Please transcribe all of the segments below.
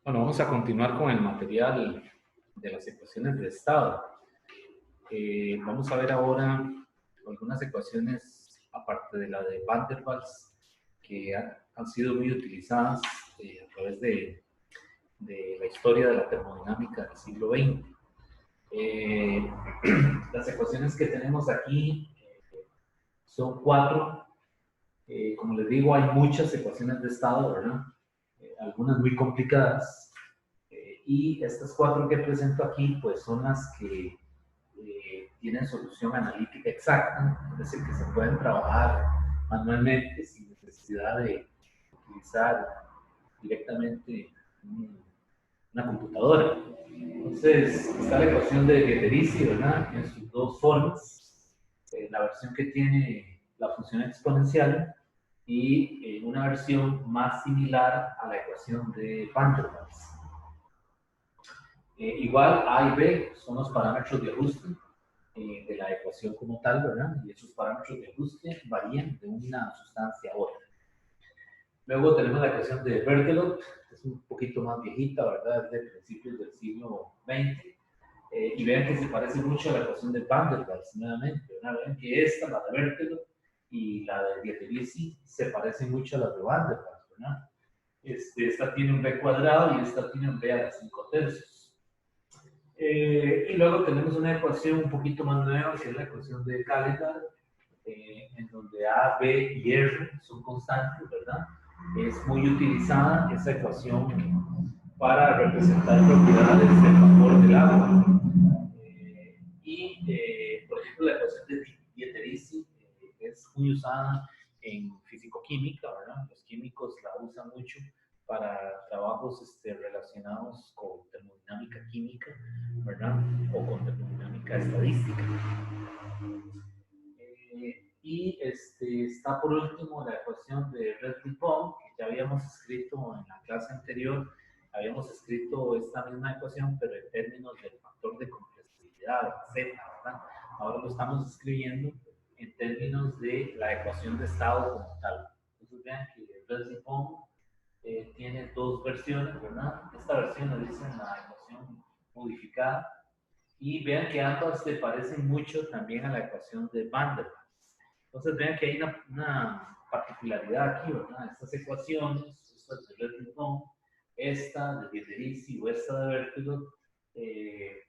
Bueno, vamos a continuar con el material de las ecuaciones de estado. Vamos a ver ahora algunas ecuaciones, aparte de la de Van der Waals, que han sido muy utilizadas a través de la historia de la termodinámica del siglo XX. Las ecuaciones que tenemos aquí son cuatro. Como les digo, hay muchas ecuaciones de estado, ¿verdad? Algunas muy complicadas. Y estas cuatro que presento aquí, pues son las que tienen solución analítica exacta, es decir, que se pueden trabajar manualmente sin necesidad de utilizar directamente una computadora. Entonces, está la ecuación de Geterici, ¿verdad? En sus dos formas. La versión que tiene la función exponencial y una versión más similar a la ecuación de Van der Waals. Igual A y B son los parámetros de ajuste de la ecuación como tal, ¿verdad? Y esos parámetros de ajuste varían de una sustancia a otra. Luego tenemos la ecuación de Berthelot, que es un poquito más viejita, ¿verdad? Es de principios del siglo XX. Y vean que se parece mucho a la ecuación de Van der Waals, nuevamente, ¿verdad? Vean que esta, la de Berthelot, y la de Geterici se parecen mucho a las de Van der Waals, ¿verdad? Esta tiene un b cuadrado y esta tiene un b a la 5 tercios. Y luego tenemos una ecuación un poquito más nueva, que es la ecuación de Calentar, en donde A, B y R son constantes, ¿verdad? Es muy utilizada esa ecuación para representar propiedades del vapor del agua. Por ejemplo, la ecuación de Dieterici es muy usada en fisicoquímica, ¿verdad? Los químicos la usan mucho para trabajos relacionados con termodinámica química, ¿verdad? O con termodinámica estadística. Está por último la ecuación de Redlich-Bohm, que ya habíamos escrito en la clase anterior. Habíamos escrito esta misma ecuación, pero en términos del factor de compresibilidad, Z, ¿verdad? Ahora lo estamos escribiendo en términos de la ecuación de estado como tal. Entonces vean que Redlich-Bohm tiene dos versiones, ¿verdad? Esta versión la dice en la ecuación modificada, y vean que ambas se parecen mucho también a la ecuación de Van der Waals. Entonces vean que hay una particularidad aquí, ¿verdad? Estas ecuaciones, esta de Redlich-Bohm, esta de Geterici o esta de Berthelot,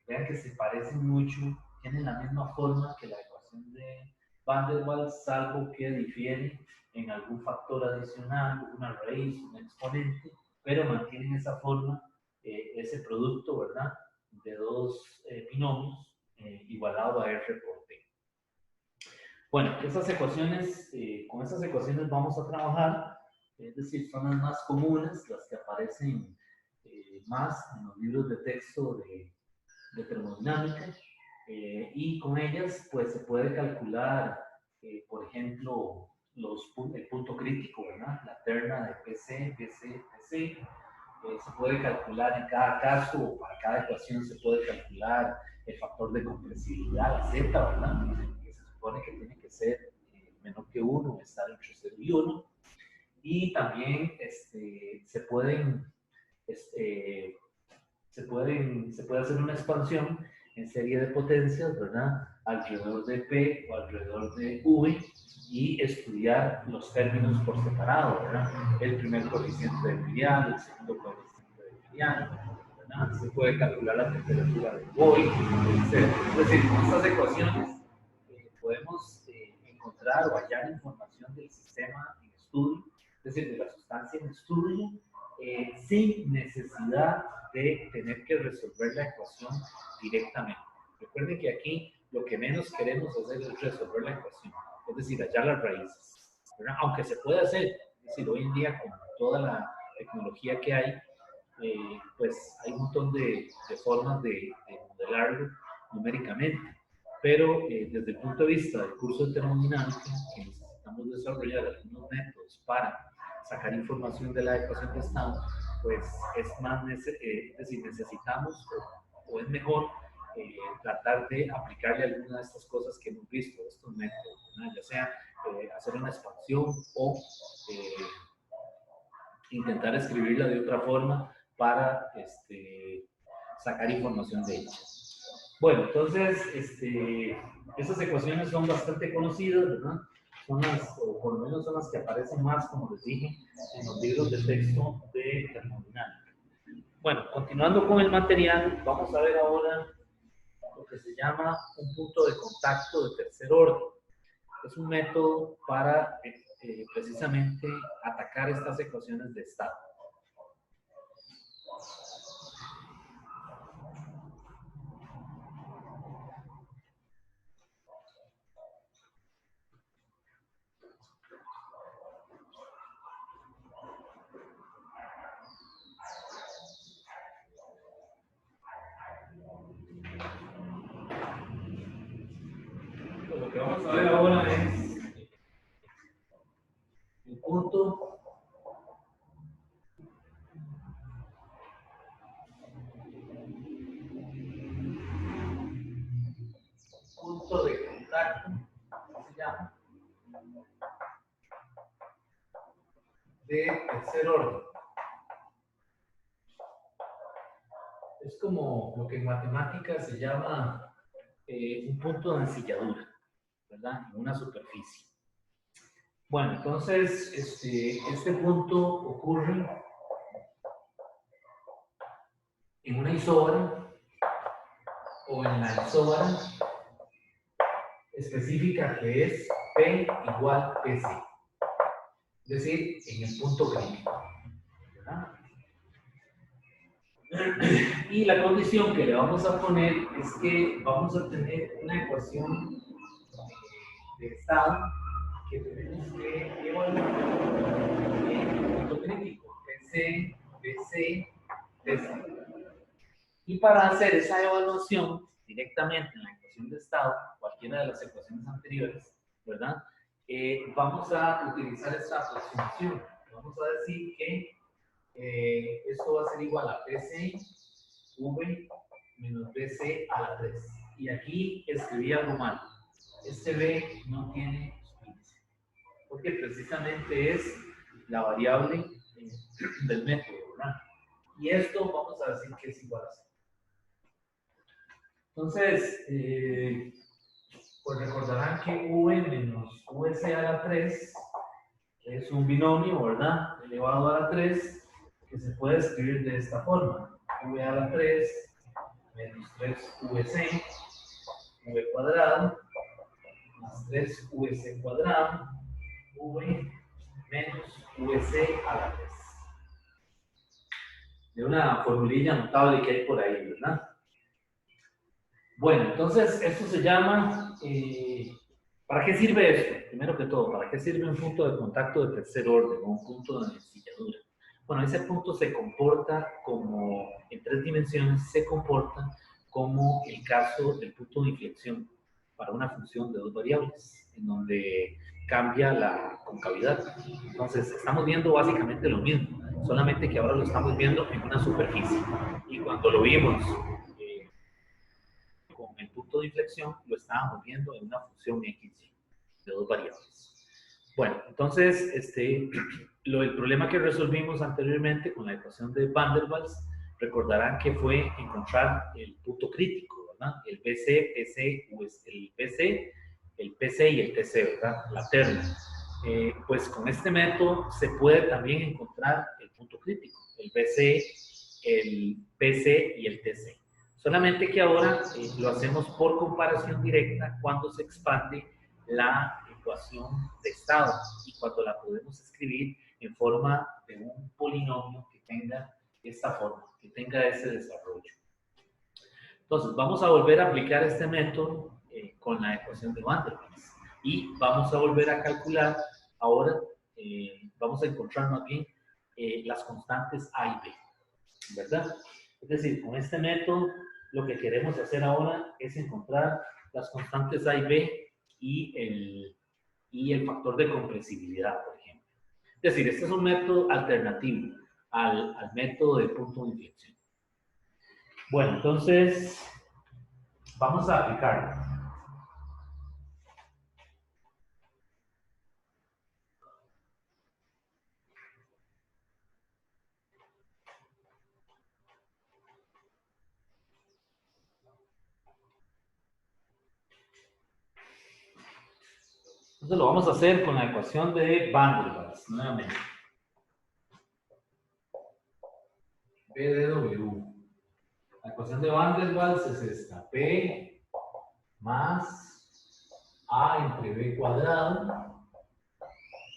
vean que se parecen mucho, tienen la misma forma que la ecuación de Van der Waals, salvo que difieren en algún factor adicional, una raíz, un exponente, pero mantienen esa forma, ese producto, ¿verdad? De dos binomios igualado a R por T. Bueno, esas ecuaciones, con esas ecuaciones vamos a trabajar, es decir, son las más comunes, las que aparecen más en los libros de texto de termodinámica, y con ellas pues se puede calcular, por ejemplo, el punto crítico, ¿verdad? La terna de PC, PC, PC. Se puede calcular en cada caso, o para cada ecuación se puede calcular el factor de compresibilidad, la Z, ¿verdad? Que se supone que tiene que ser menor que 1, estar entre 0 y 1. Y también este, se puede hacer una expansión en serie de potencias, ¿verdad? Alrededor de P o alrededor de V, y estudiar los términos por separado, ¿verdad? El primer coeficiente del biliano, el segundo coeficiente del biliano, ¿verdad? Se puede calcular la temperatura del void, etc. Es decir, con estas ecuaciones podemos encontrar o hallar información del sistema en estudio, es decir, de la sustancia en estudio, sin necesidad de tener que resolver la ecuación directamente. Recuerden que aquí lo que menos queremos hacer es resolver la ecuación, es decir, hallar las raíces, ¿verdad? Aunque se puede hacer, es decir, hoy en día con toda la tecnología que hay, pues hay un montón de formas de modelarlo numéricamente, pero desde el punto de vista del curso de termodinámica, que necesitamos desarrollar algunos métodos para sacar información de la ecuación de estado, pues es más, es decir, necesitamos o es mejor tratar de aplicarle alguna de estas cosas que hemos visto, estos métodos, ¿no? Ya sea hacer una expansión o intentar escribirla de otra forma para sacar información de ellas. Bueno, entonces, esas ecuaciones son bastante conocidas, ¿verdad? Son las, o por lo menos son las que aparecen más, como les dije, en los libros de texto de termodinámica. Bueno, continuando con el material, vamos a ver ahora lo que se llama un punto de contacto de tercer orden. Es un método para precisamente atacar estas ecuaciones de estado. Pues lo que vamos a ver ahora es el punto de contacto, se llama, de tercer orden. Es como lo que en matemáticas se llama un punto de ensilladura, ¿verdad? En una superficie. Bueno, entonces, este punto ocurre en una isóbara o en la isóbara específica que es P igual PC, es decir, en el punto crítico, ¿verdad? Y la condición que le vamos a poner es que vamos a tener una ecuación de estado que tenemos que evaluar en el punto crítico, PC, PC, PC. Y para hacer esa evaluación directamente en la ecuación de estado, cualquiera de las ecuaciones anteriores, ¿verdad? Vamos a utilizar esta aproximación. Vamos a decir que esto va a ser igual a PC V menos BC a la 3. Y aquí escribí algo mal. Este B no tiene índice, porque precisamente es la variable del método, ¿verdad? Y esto vamos a decir que es igual a 0. Entonces, pues recordarán que V menos VC a la 3 es un binomio, ¿verdad? Elevado a la 3, que se puede escribir de esta forma. V a la 3 menos 3VC, V cuadrado, más 3VC cuadrado, V menos VC a la 3. De una formulilla notable que hay por ahí, ¿verdad? Bueno, entonces esto se llama, ¿para qué sirve esto? Primero que todo, ¿para qué sirve un punto de contacto de tercer orden o un punto de ensilladura? Bueno, ese punto se comporta como, en 3 dimensiones, se comporta como el caso del punto de inflexión para una función de 2 variables, en donde cambia la concavidad. Entonces, estamos viendo básicamente lo mismo, solamente que ahora lo estamos viendo en una superficie. Y cuando lo vimos con el punto de inflexión, lo estábamos viendo en una función x de 2 variables. Bueno, entonces, el problema que resolvimos anteriormente con la ecuación de Van der Waals, recordarán que fue encontrar el punto crítico, ¿verdad? El BC, PC, el PC, el PC y el TC, ¿verdad? La terna. Pues con este método se puede también encontrar el punto crítico, el BC, el PC y el TC. Solamente que ahora lo hacemos por comparación directa cuando se expande la ecuación de estado y cuando la podemos escribir en forma de un polinomio que tenga esta forma, que tenga ese desarrollo. Entonces, vamos a volver a aplicar este método con la ecuación de Van der Waals y vamos a volver a calcular ahora, vamos a encontrar más bien las constantes A y B, ¿verdad? Es decir, con este método lo que queremos hacer ahora es encontrar las constantes A y B y el factor de compresibilidad, por ejemplo. Es decir, este es un método alternativo al método de punto de inflexión. Bueno, entonces vamos a aplicarlo. Entonces lo vamos a hacer con la ecuación de Van der Waals, nuevamente. P de W. La ecuación de Van der Waals es esta. P más A entre B cuadrado,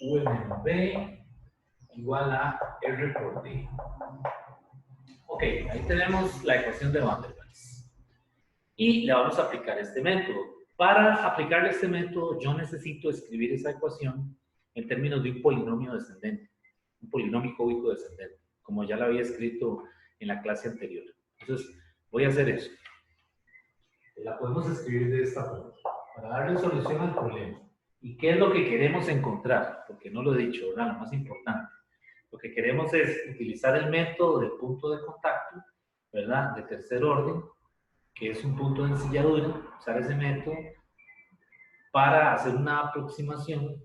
V menos B, igual a R por D. Ok, ahí tenemos la ecuación de Van der Waals. Y le vamos a aplicar este método. Para aplicarle este método, yo necesito escribir esa ecuación en términos de un polinomio descendente, un polinomio cúbico descendente, como ya lo había escrito en la clase anterior. Entonces, voy a hacer eso. La podemos escribir de esta forma, para darle solución al problema. ¿Y qué es lo que queremos encontrar? Porque no lo he dicho, ¿verdad? Lo más importante. Lo que queremos es utilizar el método del punto de contacto, ¿verdad? De tercer orden, que es un punto de ensilladura, usar ese método para hacer una aproximación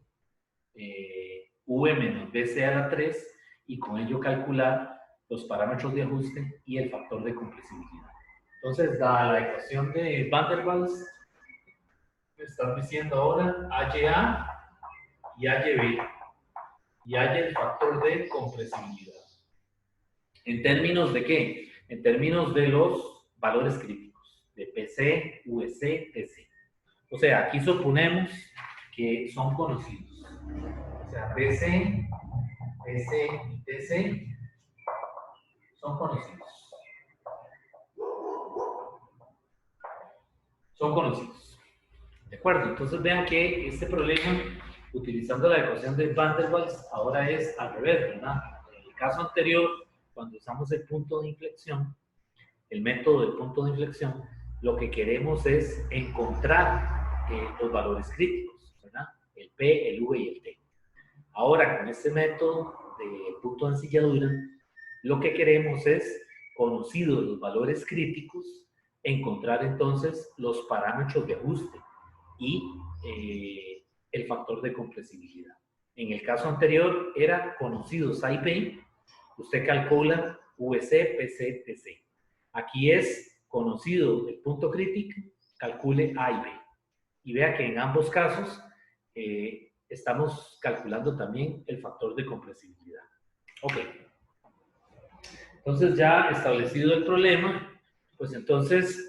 V menos BC a la 3 y con ello calcular los parámetros de ajuste y el factor de compresibilidad. Entonces, dada la ecuación de Van der Waals, me están diciendo ahora HA y HB y hay el factor de compresibilidad. ¿En términos de qué? En términos de los valores críticos, de PC, VC, TC. O sea, aquí suponemos que son conocidos. O sea, PC, PC y TC son conocidos. Son conocidos. ¿De acuerdo? Entonces vean que este problema, utilizando la ecuación de Van der Waals, ahora es al revés, ¿verdad? En el caso anterior, cuando usamos el punto de inflexión, el método del punto de inflexión, lo que queremos es encontrar los valores críticos, ¿verdad? El P, el V y el T. Ahora, con este método de punto de ensilladura, lo que queremos es, conocidos los valores críticos, encontrar entonces los parámetros de ajuste y el factor de compresibilidad. En el caso anterior era conocidos A y B, usted calcula VC, PC, TC. Aquí es conocido el punto crítico, calcule A y B. Y vea que en ambos casos estamos calculando también el factor de compresibilidad. Ok. Entonces ya establecido el problema, pues entonces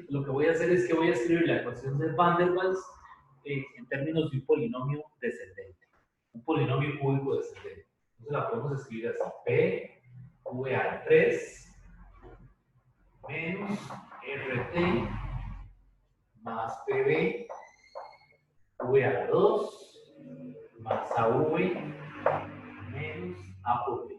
lo que voy a hacer es que voy a escribir la ecuación de Van der Waals en términos de un polinomio descendente, un polinomio cúbico descendente. Entonces la podemos escribir así: P, V a la 3 menos RT más PB, V a la 2 más AV menos A por B.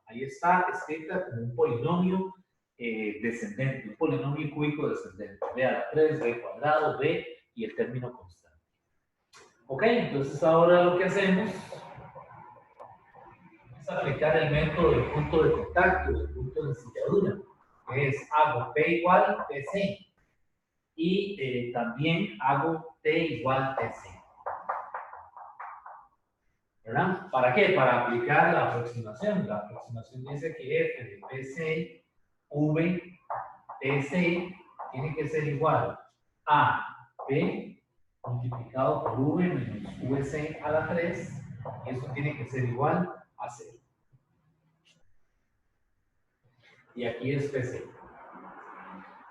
Ahí está escrita como un polinomio descendente, un polinomio cúbico descendente. B a la 3, B cuadrado, B y el término constante. Ok, entonces ahora lo que hacemos es aplicar el método del punto de contacto, del punto de ensilladura, que es hago P igual TC y también hago T igual TC. ¿Verdad? ¿Para qué? Para aplicar la aproximación. La aproximación dice que F de PC, V, TC tiene que ser igual a P multiplicado por V menos VC a la 3, y eso tiene que ser igual a 0. Y aquí es PC.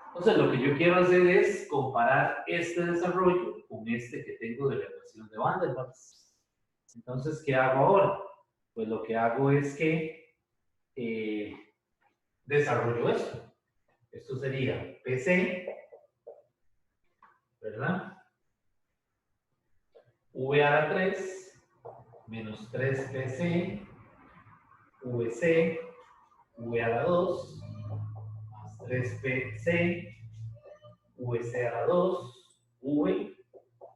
Entonces, lo que yo quiero hacer es comparar este desarrollo con este que tengo de la ecuación de Van der Waals. Entonces, ¿qué hago ahora? Pues lo que hago es que desarrollo esto. Esto sería PC, ¿verdad? V a la 3 menos 3PC, VC, V a la 2 más 3PC, VC a la 2, V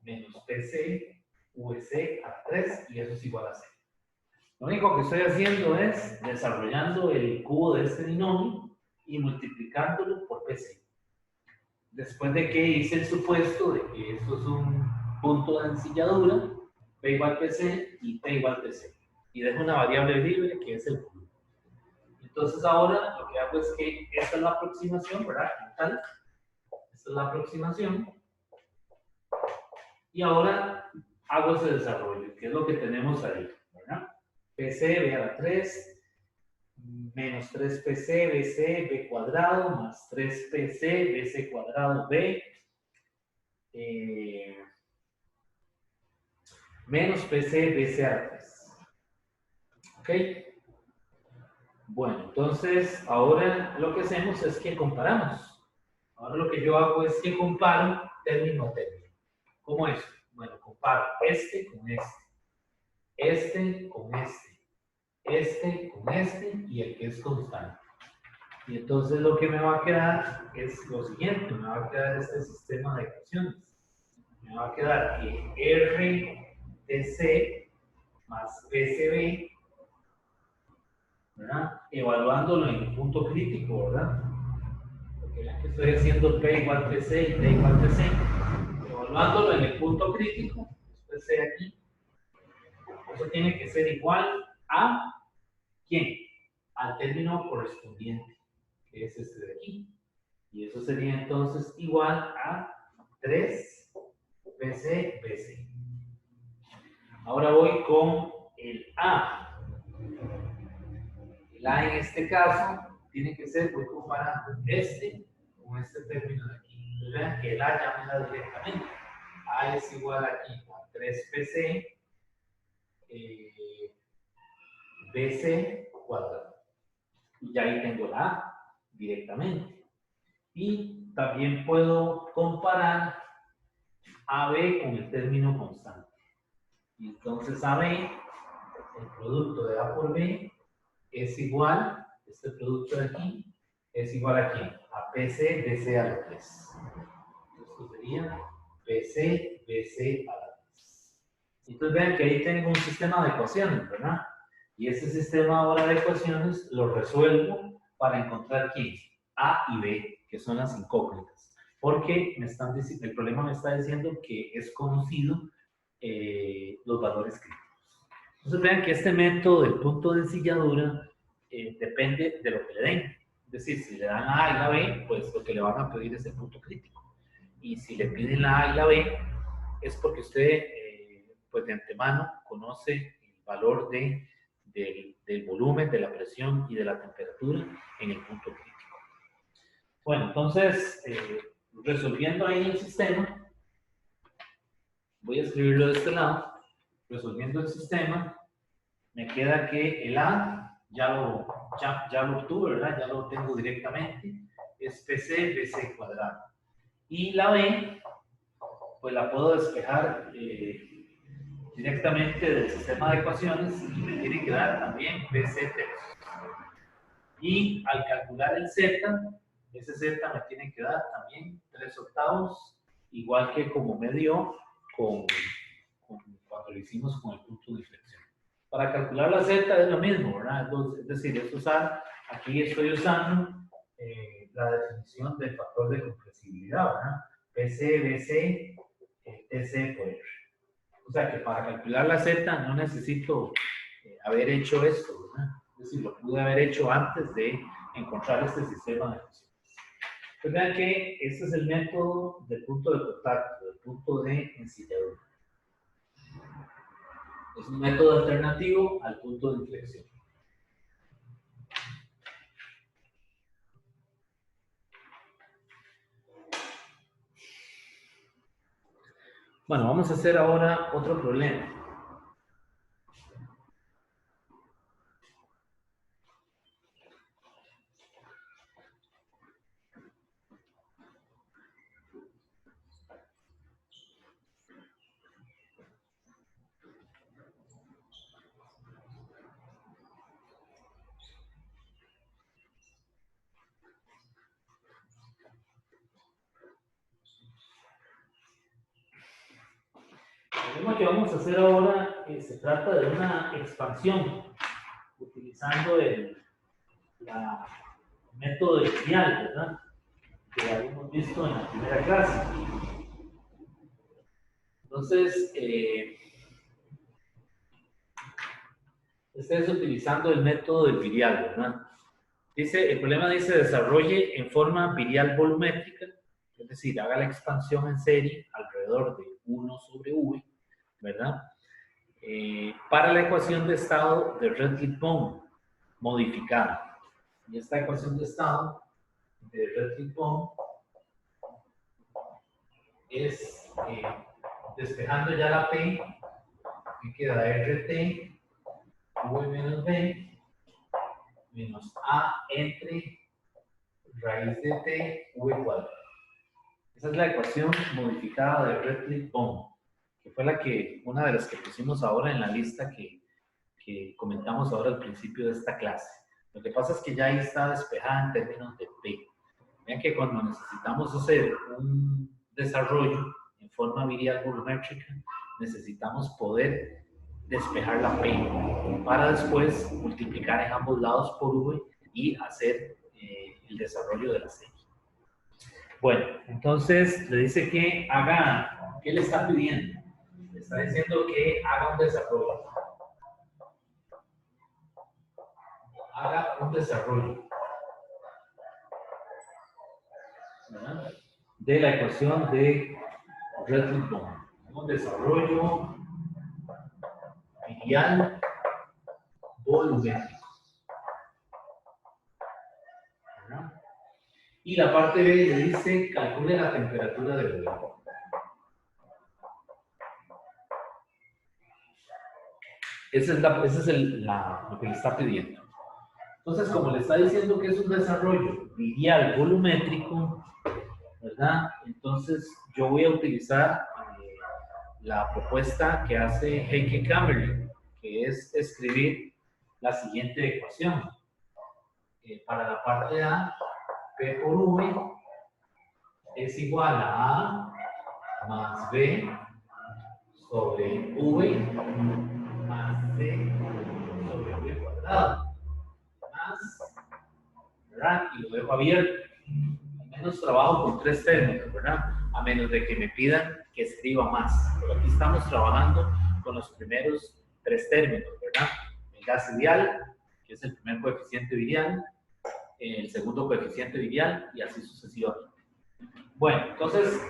menos PC, VC a la 3 y eso es igual a 0. Lo único que estoy haciendo es desarrollando el cubo de este binomio y multiplicándolo por PC. Después de que hice el supuesto de que esto es un punto de ensilladura, P igual PC y P igual TC. Y dejo una variable libre que es el cubo. Entonces ahora lo que hago es que esta es la aproximación, ¿verdad? Tal. Esta es la aproximación. Y ahora hago ese desarrollo, que es lo que tenemos ahí, ¿verdad? PC, B a la 3, menos 3PC, BC, B cuadrado, más 3PC, BC cuadrado, B, menos PC, BC a la 3. ¿Ok? Bueno, entonces, ahora lo que hacemos es que comparamos. Ahora lo que yo hago es que comparo término a término. ¿Cómo es? Bueno, comparo este con este con este con este y el que es constante. Y entonces lo que me va a quedar es lo siguiente, me va a quedar este sistema de ecuaciones. Me va a quedar que RTC más PCB, ¿verdad? Evaluándolo en el punto crítico, ¿verdad? Porque vean que estoy haciendo P igual PC y T igual PC. Evaluándolo en el punto crítico, después C aquí, eso tiene que ser igual a ¿quién? Al término correspondiente, que es este de aquí. Y eso sería entonces igual a 3 BC, BC. Ahora voy con el A. El A en este caso tiene que ser, voy comparando este con este término de aquí. Entonces vean que el A ya me da directamente. A es igual aquí a 3PC BC cuadrado. Y ya ahí tengo la A directamente. Y también puedo comparar AB con el término constante. Y entonces AB, el producto de A por B, es igual, este producto de aquí, es igual a ¿quién? A PC, BC a la 3. Esto sería PC, BC a la 3. Entonces vean que ahí tengo un sistema de ecuaciones, ¿verdad? Y ese sistema ahora de ecuaciones lo resuelvo para encontrar ¿quién? A y B, que son las incógnitas. Porque el problema me está diciendo que es conocido los valores críticos. Entonces vean que este método del punto de ensilladura depende de lo que le den. Es decir, si le dan la A y la B, pues lo que le van a pedir es el punto crítico. Y si le piden la A y la B, es porque usted, pues de antemano, conoce el valor del volumen, de la presión y de la temperatura en el punto crítico. Bueno, entonces, resolviendo ahí el sistema, voy a escribirlo de este lado, resolviendo el sistema, me queda que el A ya lo obtuve, ¿verdad? Ya lo tengo directamente, es PC, BC cuadrado. Y la B, pues la puedo despejar directamente del sistema de ecuaciones y me tiene que dar también BC tercios. Y al calcular el Z, ese Z me tiene que dar también 3/8, igual que como me dio cuando lo hicimos con el punto de inflexión. Para calcular la Z es lo mismo, ¿verdad? Entonces, es decir, es usar, aquí estoy usando la definición del factor de compresibilidad, ¿verdad? PC, BC, TC por R. O sea que para calcular la Z no necesito haber hecho esto, ¿verdad? Es decir, lo pude haber hecho antes de encontrar este sistema de ecuaciones. Pues vean que este es el método del punto de contacto, del punto de ensilladura. Es un método alternativo al punto de inflexión. Bueno, vamos a hacer ahora otro problema. El problema que vamos a hacer ahora se trata de una expansión utilizando el método de Grial, ¿verdad? Que habíamos visto en la primera clase. Entonces, este es utilizando el método del virial, ¿verdad? Dice, el problema dice desarrolle en forma virial volumétrica, es decir, haga la expansión en serie alrededor de 1 sobre V, ¿verdad? Para la ecuación de estado de Redlich-Bohm modificada. Y esta ecuación de estado de Redlich-Bohm es, despejando ya la P, me queda RT, V menos B, menos A entre raíz de T, V cuadrado. Esa es la ecuación modificada de Redlich-Bohm, que fue una de las que pusimos ahora en la lista que comentamos ahora al principio de esta clase. Lo que pasa es que ya ahí está despejada en términos de P. Vean que cuando necesitamos hacer un desarrollo en forma virial volumétrica, necesitamos poder despejar la P para después multiplicar en ambos lados por V y hacer el desarrollo de la serie. Bueno, entonces le dice que haga, ¿qué le está pidiendo? Le está diciendo que haga un desarrollo. Haga un desarrollo, ¿verdad?, de la ecuación de Redlich-Bohm. Un desarrollo virial volumétrico. ¿Verdad? Y la parte B le dice, calcule la temperatura del huevo. Ese es lo que le está pidiendo. Entonces, como le está diciendo que es un desarrollo virial volumétrico, ¿verdad? Entonces, yo voy a utilizar la propuesta que hace Heike-Kamerlingh, que es escribir la siguiente ecuación. Para la parte A, P por V es igual a A más B sobre V más C sobre V cuadrado. Más, ¿verdad? Y lo dejo abierto. Al menos trabajo con 3 términos, ¿verdad? A menos de que me pidan que escriba más. Pero aquí estamos trabajando con los primeros 3 términos, ¿verdad? El gas ideal, que es el primer coeficiente virial, el segundo coeficiente virial y así sucesivamente. Bueno, entonces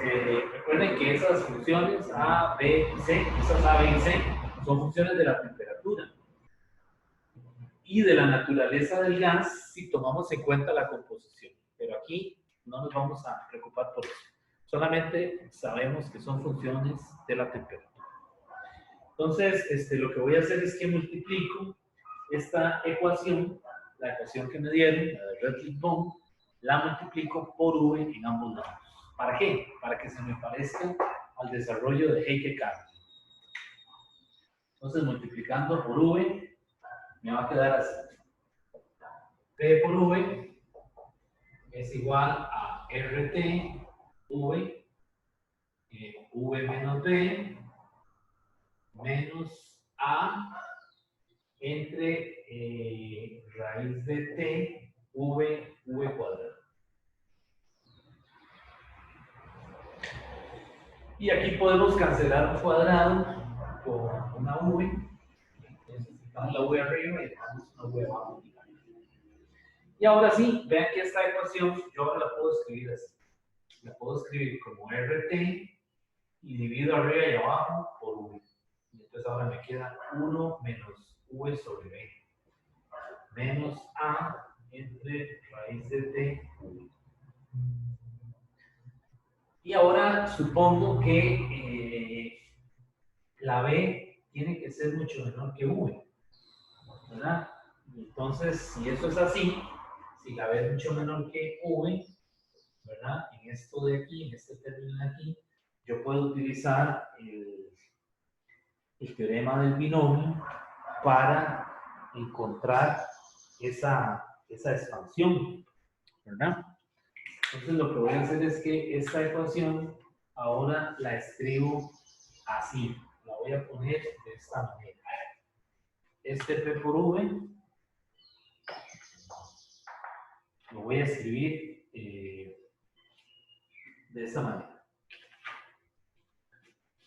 recuerden que esas funciones A, B y C, esas A, B y C, son funciones de la temperatura y de la naturaleza del gas si tomamos en cuenta la composición. Pero aquí no nos vamos a preocupar por eso. Solamente sabemos que son funciones de la temperatura. Entonces, lo que voy a hacer es que multiplico esta ecuación, la ecuación que me dieron, la de Redlich-Bohm, la multiplico por V en ambos lados. ¿Para qué? Para que se me parezca al desarrollo de Heike-Kamerlingh. Entonces, multiplicando por V, me va a quedar así. P por V es igual a RT, V, V menos B, menos A, entre raíz de T, V cuadrado. Y aquí podemos cancelar un cuadrado con una V. Necesitamos la V arriba y dejamos una V abajo. Y ahora sí, vean que esta ecuación yo ahora la puedo escribir así. La puedo escribir como RT y divido arriba y abajo por V. Y entonces ahora me queda 1 menos V sobre B. Menos A entre raíz de T. Y ahora supongo que la B tiene que ser mucho menor que V, ¿verdad? Entonces, si eso es así, si la B es mucho menor que V, ¿verdad? En esto de aquí, en este término de aquí, yo puedo utilizar el teorema del binomio para encontrar esa expansión, ¿verdad? Entonces lo que voy a hacer es que esta ecuación ahora la escribo así. La voy a poner de esta manera. Este P por V lo voy a escribir de esta manera.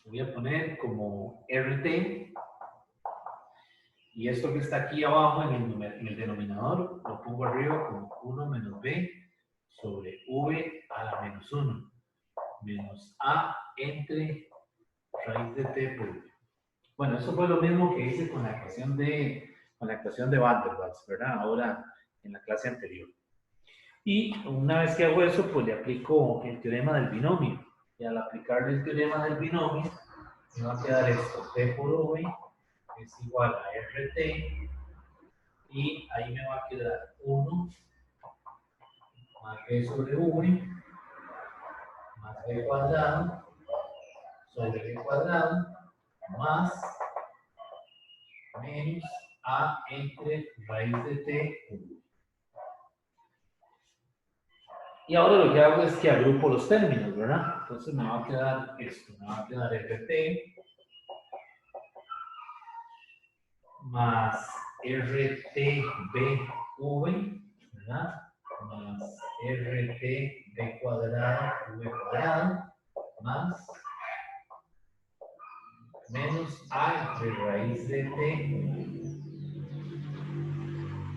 Voy a poner como RT y esto que está aquí abajo en el denominador lo pongo arriba como 1 menos B sobre V a la menos 1 menos A entre raíz de t por v. Bueno, eso fue lo mismo que hice con la ecuación de Van der Waals, ¿verdad? Ahora en la clase anterior. Y una vez que hago eso, pues le aplico el teorema del binomio. Y al aplicarle el teorema del binomio, me va a quedar esto, t por v es igual a rt, y ahí me va a quedar 1 más b sobre v más b cuadrado sobre b cuadrado más menos a entre raíz de t por v. Y ahora lo que hago es que agrupo los términos, ¿verdad? Entonces me va a quedar esto, me va a quedar rt más rtbv, ¿verdad? Más rtb cuadrado v cuadrado más menos a entre raíz de t.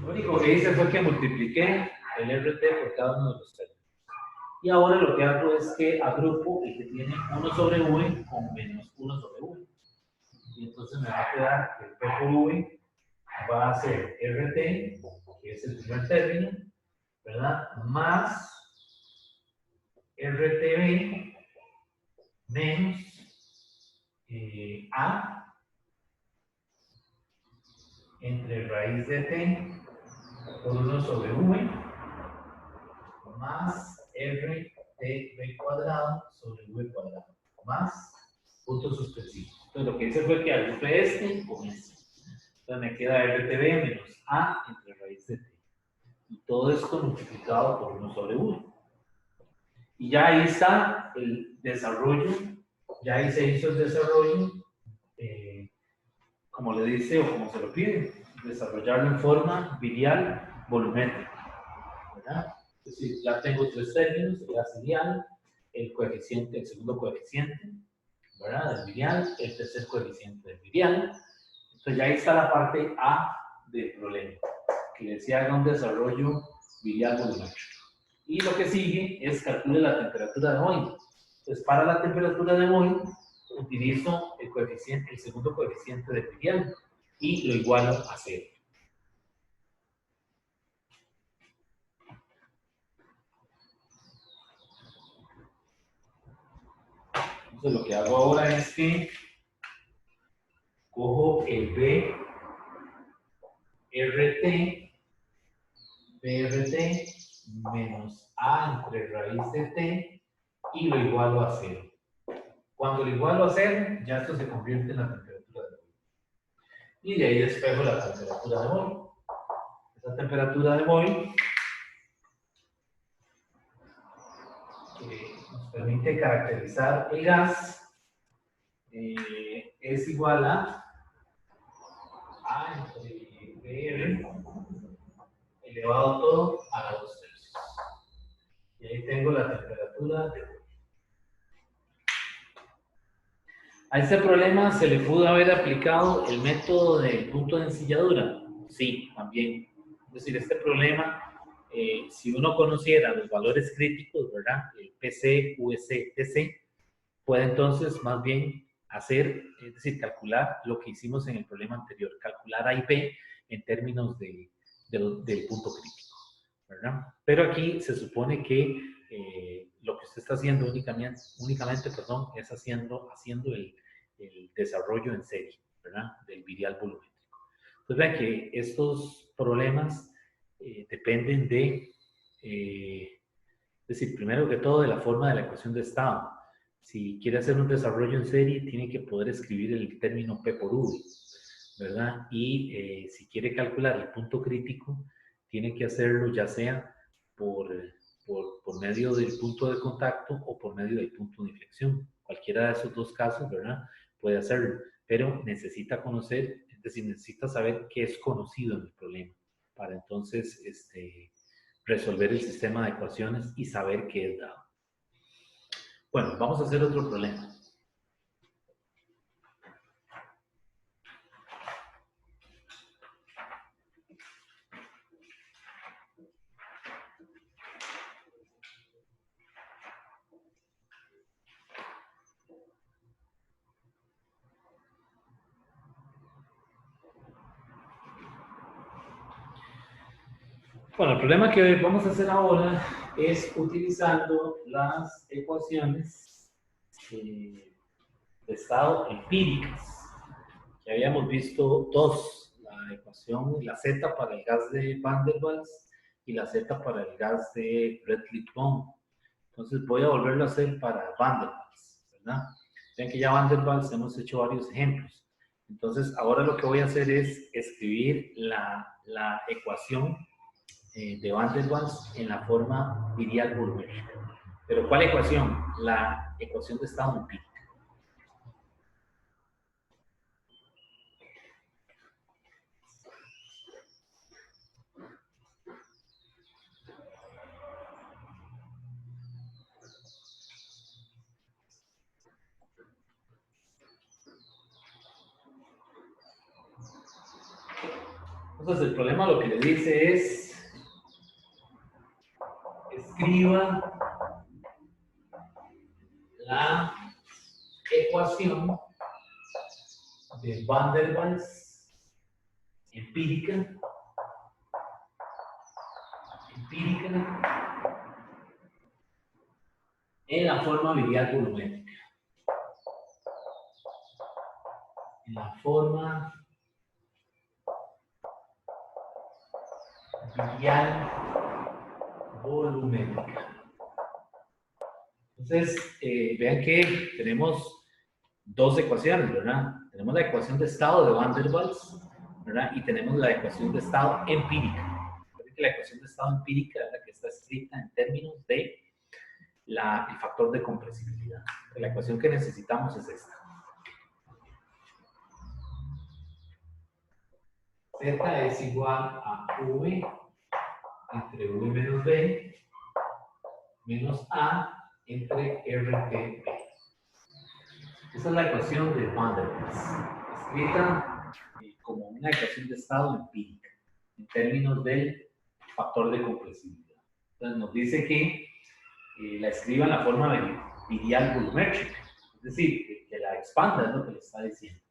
Lo único que hice fue que multipliqué el rt por cada uno de los términos. Y ahora lo que hago es que agrupo el que tiene 1 sobre v con menos 1 sobre v. Y entonces me va a quedar que el p por v va a ser rt, que es el primer término, ¿verdad? Más rtb menos a entre raíz de t por 1 sobre v más rtb cuadrado sobre v cuadrado más puntos suspensivos. Entonces lo que hice fue que agrupé este con este. Entonces me queda rtb menos a entre raíz de t. Y todo esto multiplicado por 1 sobre v. Y ya ahí está el desarrollo, ya ahí se hizo el desarrollo, como le dice o como se lo pide, desarrollarlo en forma virial volumétrica, ¿verdad? Es decir, ya tengo tres términos, el gas ideal, el coeficiente, el segundo coeficiente, ¿verdad? Del virial, el tercer coeficiente del virial. Entonces ya ahí está la parte A del problema, que se haga un desarrollo virial volumétrico. Y lo que sigue es calcule la temperatura de Moy. Entonces, para la temperatura de Moy, utilizo el coeficiente, el segundo coeficiente del virial y lo igualo a 0. Entonces, lo que hago ahora es que cojo el BRT menos A entre raíz de T y lo igualo a 0. Cuando lo igualo a 0, ya esto se convierte en la temperatura de Moy. Y de ahí despejo la temperatura de Moy. Esa temperatura de Moy que nos permite caracterizar el gas es igual a entre PR elevado todo a 2 tercios. Y ahí tengo la temperatura de Moy. A este problema se le pudo haber aplicado el método del punto de ensilladura. Sí, también. Es decir, este problema, si uno conociera los valores críticos, ¿verdad? El PC, UC, TC, puede entonces más bien hacer, es decir, calcular lo que hicimos en el problema anterior, calcular A y B en términos del punto crítico, ¿verdad? Pero aquí se supone que lo que usted está haciendo únicamente es haciendo el desarrollo en serie, ¿verdad? Del virial volumétrico. Entonces vean que estos problemas dependen de, es decir, primero que todo de la forma de la ecuación de estado. Si quiere hacer un desarrollo en serie, tiene que poder escribir el término P por V, ¿verdad? Y si quiere calcular el punto crítico, tiene que hacerlo ya sea por medio del punto de contacto o por medio del punto de inflexión. Cualquiera de esos dos casos, ¿verdad? Puede hacerlo, pero necesita conocer, es decir, necesita saber qué es conocido en el problema para entonces resolver el sistema de ecuaciones y saber qué es dado. Bueno, vamos a hacer otro problema. Bueno, el problema que vamos a hacer ahora es utilizando las ecuaciones de estado empíricas. Ya habíamos visto dos, la ecuación, la Z para el gas de Van der Waals y la Z para el gas de Redlich-Von. Entonces voy a volverlo a hacer para Van der Waals, ¿verdad? Ven que ya Van der Waals hemos hecho varios ejemplos. Entonces ahora lo que voy a hacer es escribir la ecuación de Van der Waals en la forma virial volumétrica. ¿Pero cuál ecuación? La ecuación de estado empírico. Entonces el problema lo que le dice es escriba la ecuación de Van der Waals empírica en la forma virial volumétrica. En la forma virial volumétrica. Entonces, vean que tenemos dos ecuaciones, ¿verdad? Tenemos la ecuación de estado de Van der Waals, ¿verdad? Y tenemos la ecuación de estado empírica. La ecuación de estado empírica es la que está escrita en términos de el factor de compresibilidad. La ecuación que necesitamos es esta. Z es igual a V entre V menos B menos A entre RT. Esa es la ecuación de Van der Waals, escrita como una ecuación de estado empírica en términos del factor de compresibilidad. Entonces nos dice que la escriba en la forma virial volumétrica, es decir, que la expanda, es lo que le está diciendo.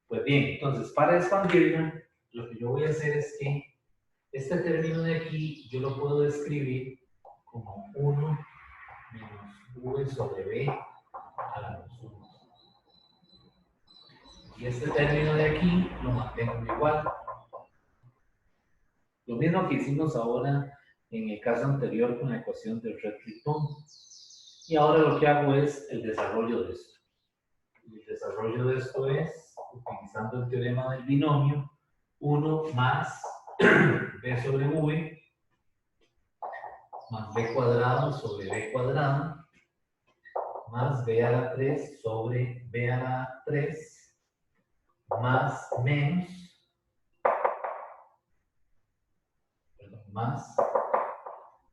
Pues bien, entonces para expandirla, lo que yo voy a hacer es que este término de aquí yo lo puedo escribir como 1 menos V sobre B a la menos 1. Y este término de aquí lo mantengo igual. Lo mismo que hicimos ahora en el caso anterior con la ecuación del Redlich-Von. Y ahora lo que hago es el desarrollo de esto. Y el desarrollo de esto es, utilizando el teorema del binomio, 1 más B sobre V más B cuadrado sobre B cuadrado más B a la 3 sobre B a la 3 más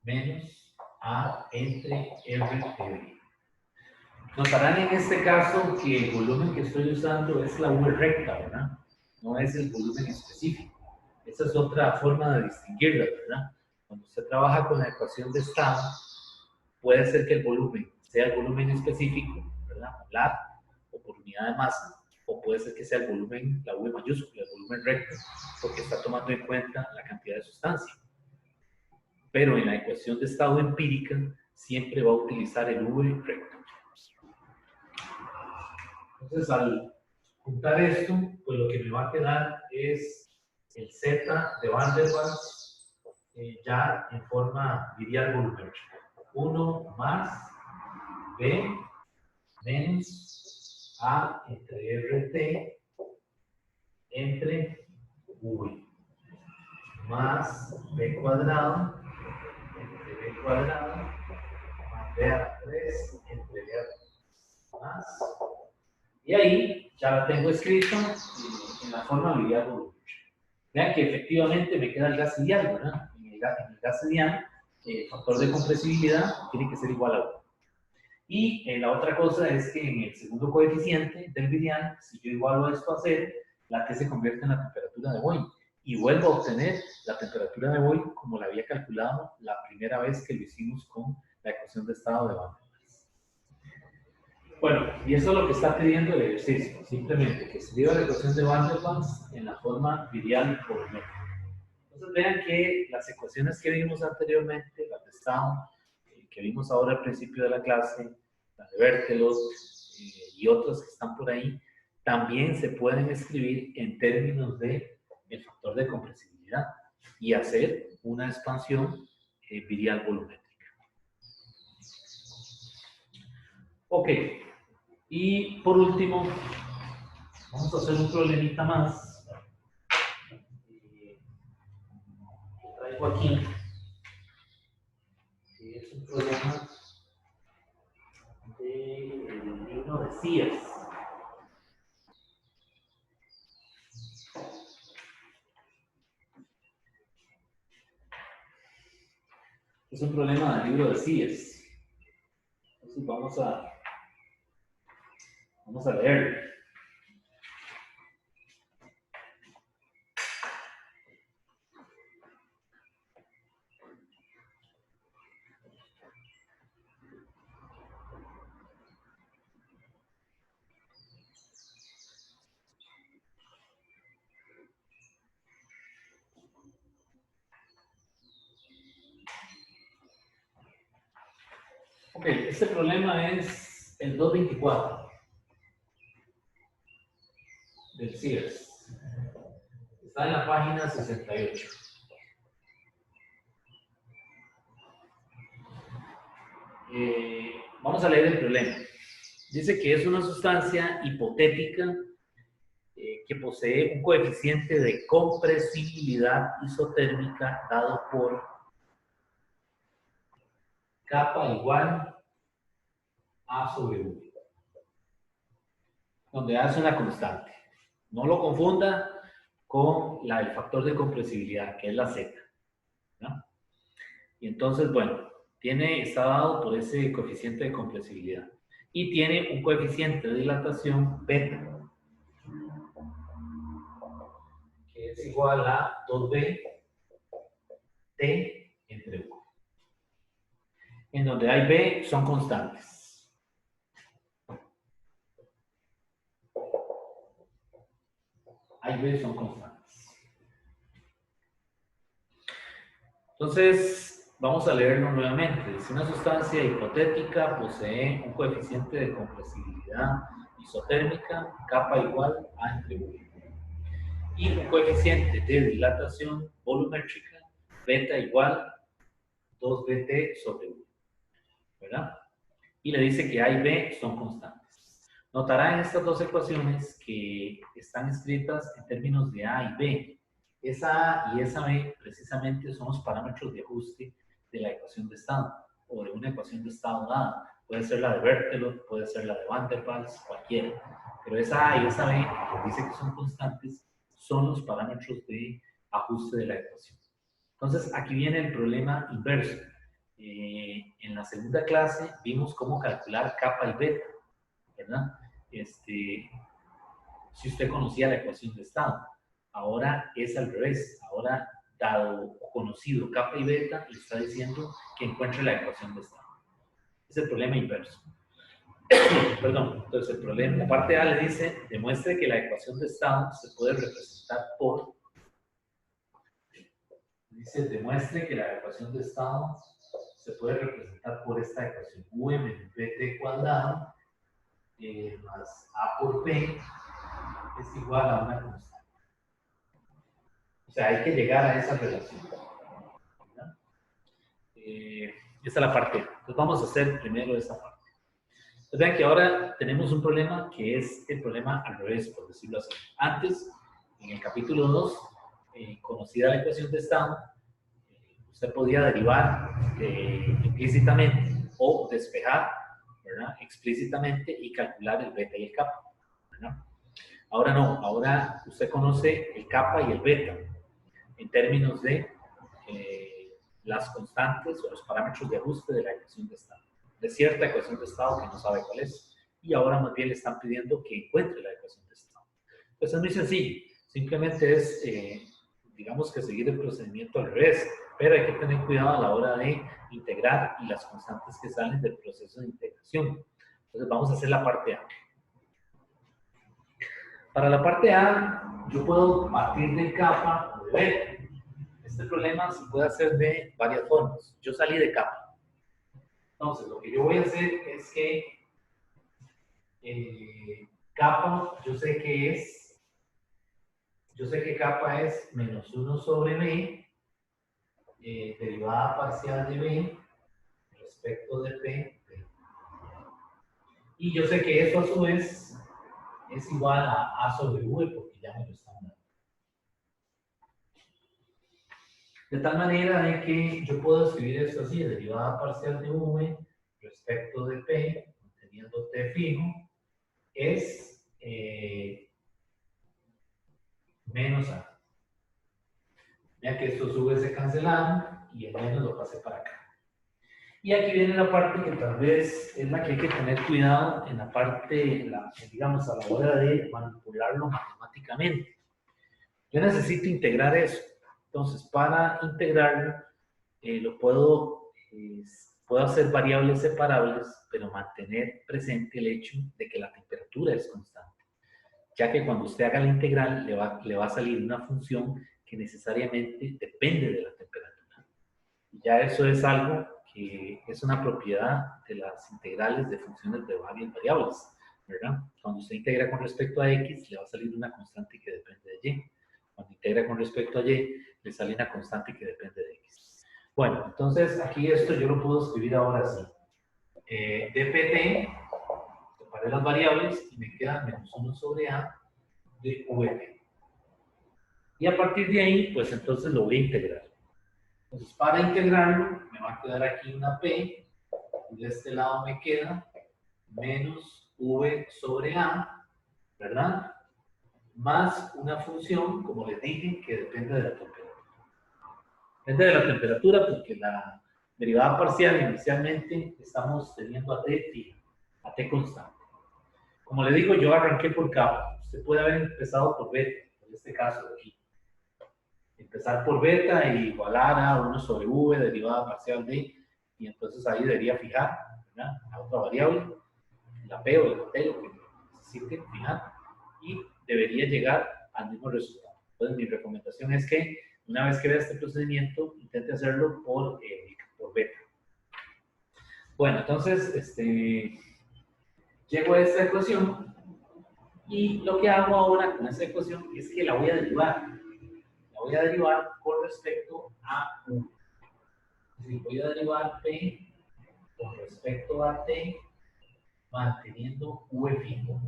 menos A entre RTB. Notarán en este caso que el volumen que estoy usando es la V recta, ¿verdad? No es el volumen específico. Esa es otra forma de distinguirla, ¿verdad? Cuando usted trabaja con la ecuación de estado, puede ser que el volumen sea el volumen específico, ¿verdad? Molar o por unidad de masa, o puede ser que sea el volumen, la V mayúscula, el volumen recto, porque está tomando en cuenta la cantidad de sustancia. Pero en la ecuación de estado empírica siempre va a utilizar el V recto. Entonces, al juntar esto, pues lo que me va a quedar es el Z de Van der Waals ya en forma virial volumétrica. 1 más B menos A entre RT entre V más B cuadrado entre B cuadrado más B a la 3 entre B a la 3 más. Y ahí ya la tengo escrito en la forma virial volumétrica. Vean que efectivamente me queda el gas ideal, ¿verdad? En el gas ideal, el factor de compresibilidad tiene que ser igual a 1. Y la otra cosa es que en el segundo coeficiente del virial, si yo igualo esto a 0, la T se convierte en la temperatura de Voigt. Y vuelvo a obtener la temperatura de Voigt como la había calculado la primera vez que lo hicimos con la ecuación de estado de Van der Waals. Bueno, y eso es lo que está pidiendo el ejercicio. Simplemente que escriba la ecuación de Van der Waals en la forma virial volumétrica. Entonces vean que las ecuaciones que vimos anteriormente, las de estado, que vimos ahora al principio de la clase, las de Berthelot y otras que están por ahí, también se pueden escribir en términos de el factor de compresibilidad y hacer una expansión virial volumétrica. Ok, y por último, vamos a hacer un problemita más. Que traigo aquí, que es un problema del libro de Sears. Es un problema del libro de Sears. Entonces vamos a leerlo. Ok, este problema es el 224 del Sears. Está en la página 68. Vamos a leer el problema. Dice que es una sustancia hipotética que posee un coeficiente de compresibilidad isotérmica dado por kappa igual A sobre V, donde A es una constante. No lo confunda con el factor de compresibilidad, que es la Z, ¿no? Y entonces, bueno, está dado por ese coeficiente de compresibilidad. Y tiene un coeficiente de dilatación beta, que es igual a 2B T entre U. En donde hay B son constantes. Hay B son constantes. Entonces, vamos a leerlo nuevamente. Dice, una sustancia hipotética posee un coeficiente de compresibilidad isotérmica, kappa igual a entre U. Y un coeficiente de dilatación volumétrica, beta igual 2BT sobre U. ¿Verdad? Y le dice que A y B son constantes. Notará en estas dos ecuaciones que están escritas en términos de A y B. Esa A y esa B precisamente son los parámetros de ajuste de la ecuación de estado o de una ecuación de estado dada. Puede ser la de Berthelot, puede ser la de Van der Waals, cualquiera. Pero esa A y esa B, que dice que son constantes, son los parámetros de ajuste de la ecuación. Entonces, aquí viene el problema inverso. En la segunda clase vimos cómo calcular kappa y beta, ¿verdad? Si usted conocía la ecuación de estado. Ahora es al revés. Ahora, dado o conocido kappa y beta, le está diciendo que encuentre la ecuación de estado. Es el problema inverso. Perdón, entonces el problema, la parte A le dice, demuestre que la ecuación de estado se puede representar por, dice, demuestre que la ecuación de estado se puede representar por esta ecuación, U menos BT cuadrado más A por P es igual a una constante. O sea, hay que llegar a esa relación. Esta es la parte A. Entonces vamos a hacer primero esa parte. Entonces vean que ahora tenemos un problema que es el problema al revés, por decirlo así. Antes, en el capítulo 2, conocida la ecuación de estado, usted podía derivar implícitamente o despejar, ¿verdad? Explícitamente y calcular el beta y el kappa, ¿verdad? Ahora no, ahora usted conoce el kappa y el beta en términos de las constantes o los parámetros de ajuste de la ecuación de estado, de cierta ecuación de estado que no sabe cuál es, y ahora más bien le están pidiendo que encuentre la ecuación de estado. Pues es muy sencillo, simplemente es, digamos que seguir el procedimiento al revés, pero hay que tener cuidado a la hora de integrar y las constantes que salen del proceso de integración. Entonces vamos a hacer la parte A. Para la parte A, yo puedo partir del kappa o de beta. este problema se puede hacer de varias formas. Yo salí de capa. Entonces, lo que yo voy a hacer es que capa, yo sé que capa es menos 1 sobre b, derivada parcial de b respecto de p. Y yo sé que eso a su vez es igual a sobre v, porque ya me lo están dando. De tal manera de que yo puedo escribir esto así: derivada parcial de v respecto de p, teniendo t fijo, es menos a. Ya que estos v se cancelaron y el menos lo pasé para acá. Y aquí viene la parte que tal vez es la que hay que tener cuidado en la parte, digamos, a la hora de manipularlo matemáticamente. Yo necesito integrar eso. Entonces, para integrarlo, puedo hacer variables separables, pero mantener presente el hecho de que la temperatura es constante. Ya que cuando usted haga la integral, le va a salir una función que necesariamente depende de la temperatura. Y ya eso es algo que es una propiedad de las integrales de funciones de varias variables, ¿verdad? Cuando usted integra con respecto a x, le va a salir una constante que depende de y. Cuando integra con respecto a y, le sale una constante que depende de x. Bueno, entonces aquí esto yo lo puedo escribir ahora así. dpt, separé las variables y me queda menos 1 sobre a de vp. Y a partir de ahí, pues entonces lo voy a integrar. Entonces, para integrarlo, me va a quedar aquí una p, y de este lado me queda menos v sobre a, ¿verdad? Más una función, como les dije, que depende de la temperatura. Depende de la temperatura porque la derivada parcial inicialmente estamos teniendo a t fija, a t constante. Como le digo, yo arranqué por capa. Usted puede haber empezado por beta, en este caso de aquí. Empezar por beta y igualar a 1 sobre v, derivada parcial de, y entonces ahí debería fijar, ¿verdad?, la otra variable, la p o la t, lo que necesite fijar, y debería llegar al mismo resultado. Entonces mi recomendación es que una vez que vea este procedimiento, intente hacerlo por beta. Bueno, entonces llego a esta ecuación y lo que hago ahora con esta ecuación es que la voy a derivar. La voy a derivar con respecto a u. Es decir, voy a derivar p con respecto a t manteniendo v fijo.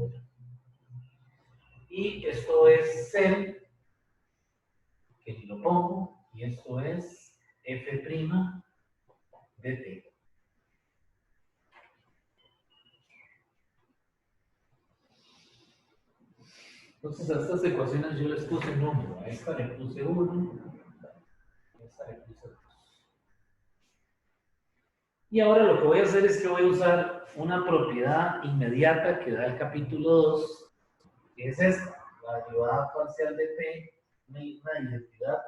Y esto es 0, que ni lo pongo, y esto es f' de t. Entonces a estas ecuaciones yo les puse número. A esta le puse 1, a esta le puse 2. Y ahora lo que voy a hacer es que voy a usar una propiedad inmediata que da el capítulo 2, que es esta, la derivada parcial de p, una identidad,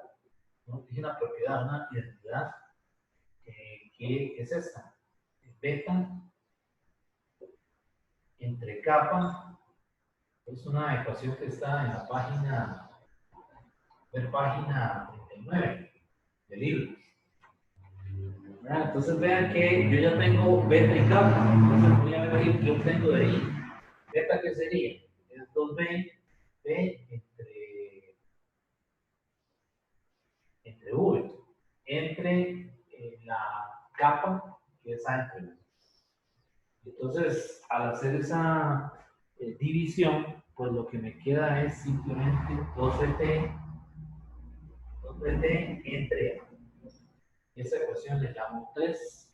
no dije una propiedad, una identidad, que es esta, beta entre capa. Es una ecuación que está en la página 39 del libro. Entonces vean que yo ya tengo beta y capa. Entonces voy a ver qué obtengo de ahí. Beta, ¿qué sería? Es 2b, b entre v, entre la capa, que es a entre v. Entonces, al hacer esa división, pues lo que me queda es simplemente 2bt entre a. Esa ecuación le llamo 3.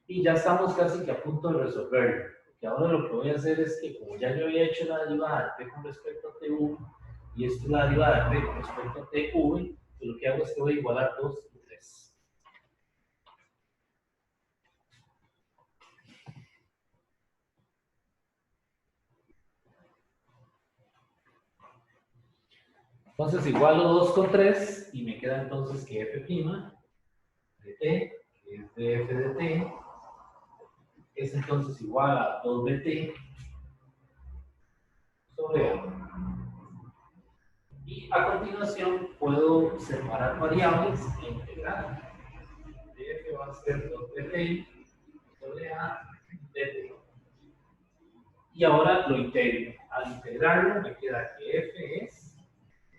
Y ya estamos casi que a punto de resolverlo. Porque ahora lo que voy a hacer es que, como ya yo había hecho la derivada de p con respecto a tv, y esto es la derivada de p con respecto a tv, pues lo que hago es que voy a igualar 2 y 3. Entonces igualo 2 con 3 y me queda entonces que f' de t, que es de f de t, es entonces igual a 2bt sobre a. Y a continuación puedo separar variables e integrar. F va a ser 2pt sobre A dt. Y ahora lo integro. Al integrarlo me queda que f es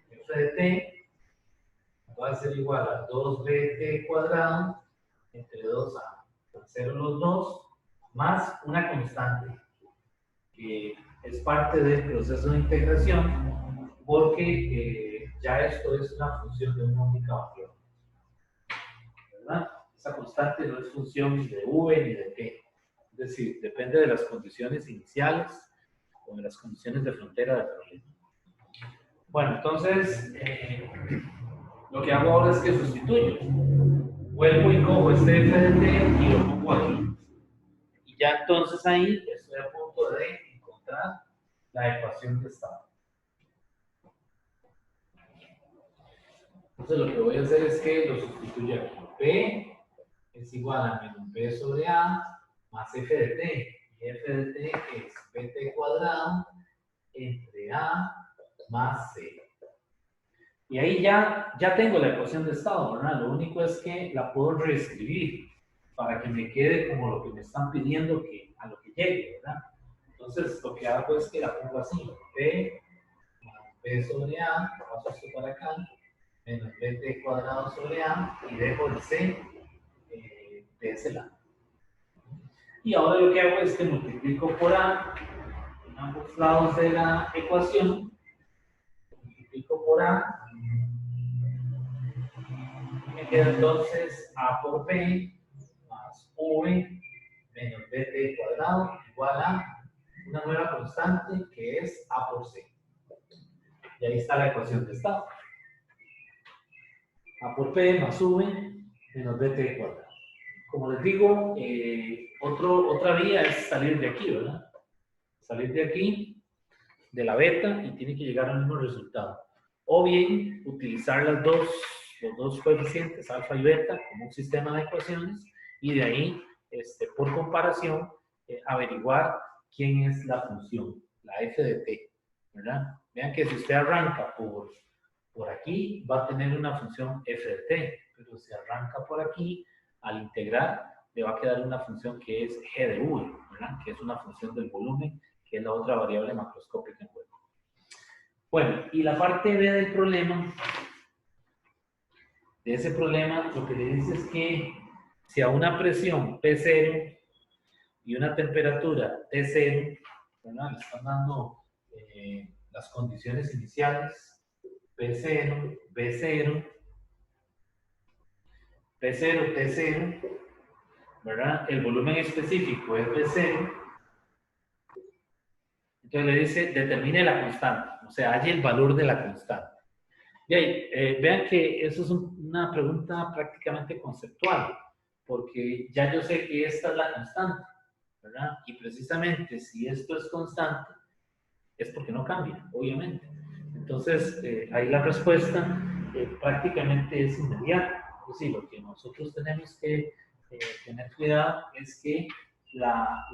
f de t va a ser igual a 2bt cuadrado entre 2a. Cancelo los dos más una constante que es parte del proceso de integración porque ya esto es una función de una única variable, ¿verdad? Esa constante no es función ni de v ni de t. Es decir, depende de las condiciones iniciales o de las condiciones de frontera del problema. Bueno, entonces, lo que hago ahora es que sustituyo. Vuelvo y cojo este f de t y lo pongo aquí. Y ya entonces ahí estoy a punto de encontrar la ecuación de estado. Entonces lo que voy a hacer es que lo sustituyo aquí. P es igual a menos b sobre a más f de t. Y f de t es bt cuadrado entre a más c. Y ahí ya tengo la ecuación de estado, ¿verdad? Lo único es que la puedo reescribir para que me quede como lo que me están pidiendo que, a lo que llegue, ¿verdad? Entonces lo que hago es que la pongo así. P más b sobre a, paso esto para acá, menos bt cuadrado sobre a, y dejo el c de ese lado. Y ahora lo que hago es que multiplico por a en ambos lados de la ecuación, multiplico por a, y me queda entonces a por b más v menos bt cuadrado igual a una nueva constante que es a por c. Y ahí está la ecuación de estado. A por p más v menos bt cuadrado. Como les digo, otra vía es salir de aquí, ¿verdad? Salir de aquí, de la beta, y tiene que llegar al mismo resultado. O bien, utilizar los dos coeficientes, alfa y beta, como un sistema de ecuaciones, y de ahí, por comparación, averiguar quién es la función, la f de t, ¿verdad? Vean que si usted arranca por aquí, va a tener una función f de t, pero si arranca por aquí, al integrar, le va a quedar una función que es g de v, ¿verdad? Que es una función del volumen, que es la otra variable macroscópica en juego. Bueno, y la parte B del problema, de ese problema, lo que le dice es que si a una presión P0 y una temperatura T0, ¿verdad? Le están dando las condiciones iniciales, P0, B0, P0, T0, ¿verdad? El volumen específico es B0. Entonces le dice, determine la constante, o sea, halle el valor de la constante. Y ahí, vean que eso es una pregunta prácticamente conceptual, porque ya yo sé que esta es la constante, ¿verdad? Y precisamente si esto es constante, es porque no cambia, obviamente. Entonces, ahí la respuesta prácticamente es inmediata. Es decir, lo que nosotros tenemos que tener cuidado es que la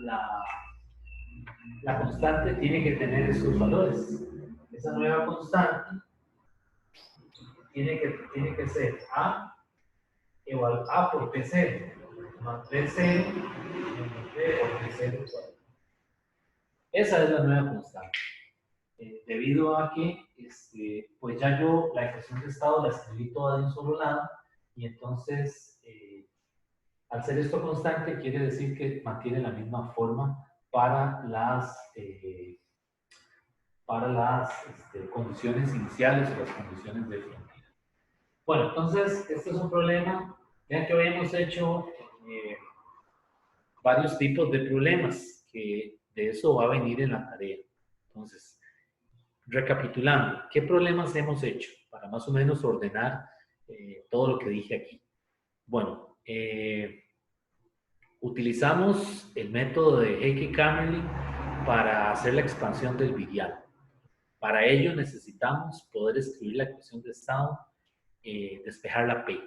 constante tiene que tener esos valores. Esa nueva constante tiene que ser A igual a por P0 más P0 menos B por P0 cuadrado. Esa es la nueva constante. Debido a que pues ya yo la ecuación de estado la escribí toda de un solo lado y entonces al ser esto constante quiere decir que mantiene la misma forma para las condiciones iniciales o las condiciones de frontera. Bueno, entonces este es un problema. Vean que hoy hemos hecho varios tipos de problemas, que de eso va a venir en la tarea. Entonces, recapitulando, ¿qué problemas hemos hecho? Para más o menos ordenar todo lo que dije aquí. Bueno, utilizamos el método de Heike-Kamerlingh para hacer la expansión del virial. Para ello necesitamos poder escribir la ecuación de estado, despejar la P,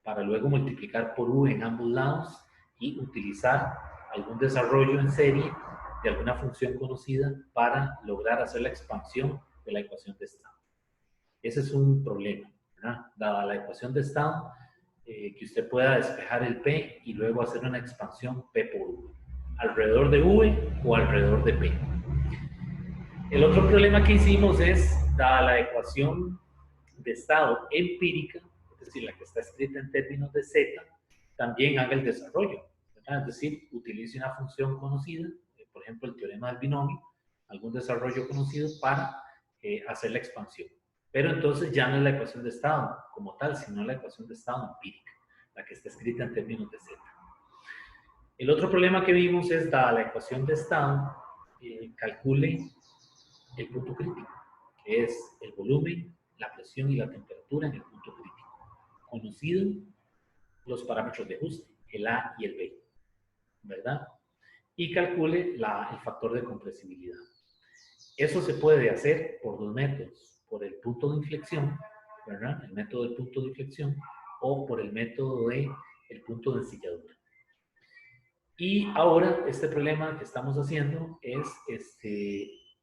para luego multiplicar por U en ambos lados y utilizar algún desarrollo en serie de alguna función conocida para lograr hacer la expansión de la ecuación de estado. Ese es un problema, ¿verdad? Dada la ecuación de estado, que usted pueda despejar el P y luego hacer una expansión P por V, alrededor de V o alrededor de P. El otro problema que hicimos es, dada la ecuación de estado empírica, es decir, la que está escrita en términos de Z, también haga el desarrollo, ¿verdad? Es decir, utilice una función conocida, por ejemplo, el teorema del binomio, algún desarrollo conocido para hacer la expansión. Pero entonces ya no es la ecuación de estado como tal, sino la ecuación de estado empírica, la que está escrita en términos de Z. El otro problema que vimos es, dada la ecuación de estado, calcule el punto crítico, que es el volumen, la presión y la temperatura en el punto crítico. Conocido los parámetros de ajuste, el A y el B, ¿verdad? Y calcule el factor de compresibilidad. Eso se puede hacer por dos métodos, por el punto de inflexión, ¿verdad? El método del punto de inflexión, o por el método del punto de ensilladura. Y ahora este problema que estamos haciendo es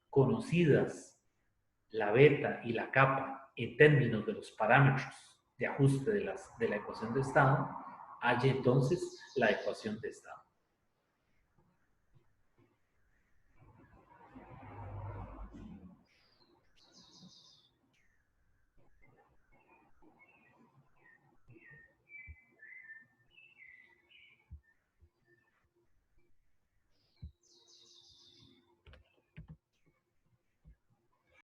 conocidas la beta y la kappa en términos de los parámetros de ajuste de la ecuación de estado, hay entonces la ecuación de estado.